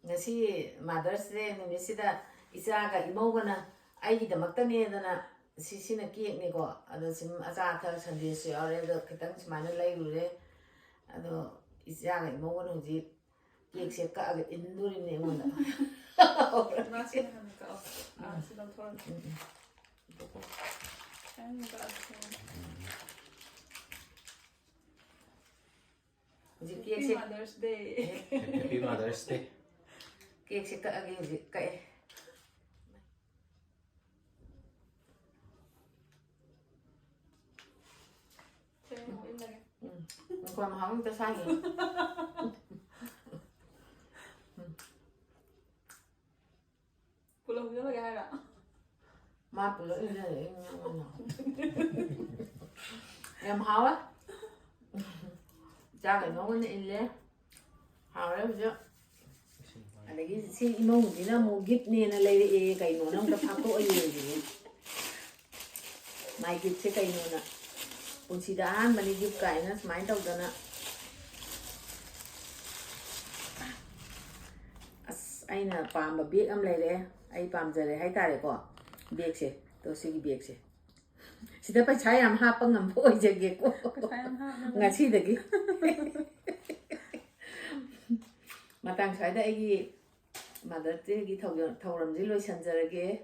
ngasi Mother's Day numisida ichaga imogana aigidamaktane sisina cake niko ado sim acha ka Sunday su yare do khitang simana lairure ado ichaga imogana huji cake se ka aga induri ne ngona Happy Mother's Day. Happy Mother's Day. Cake se ka aga huji ka còn mà không ta sai gì Pulang dia lagi ada. mà bữa ini là em hao á cha cái nó cái này lên hao đấy chứ anh ấy cái xin mong thì nó mua gift này là lấy cái nó cái phát có gì mai gift sẽ cái nó nè Unsidaan mani gift cái nó smile đâu đó nè anh là palm và biết âm lấy đấy anh palm giờ đấy hay ta đấy có biết gì tôi suy biết gì chỉ để phải trái am ha bằng ngầm phôi giờ cái cô ngã chi được cái mà tăng trái đây cái mà đó cái thầu làm gì lôi sân giờ cái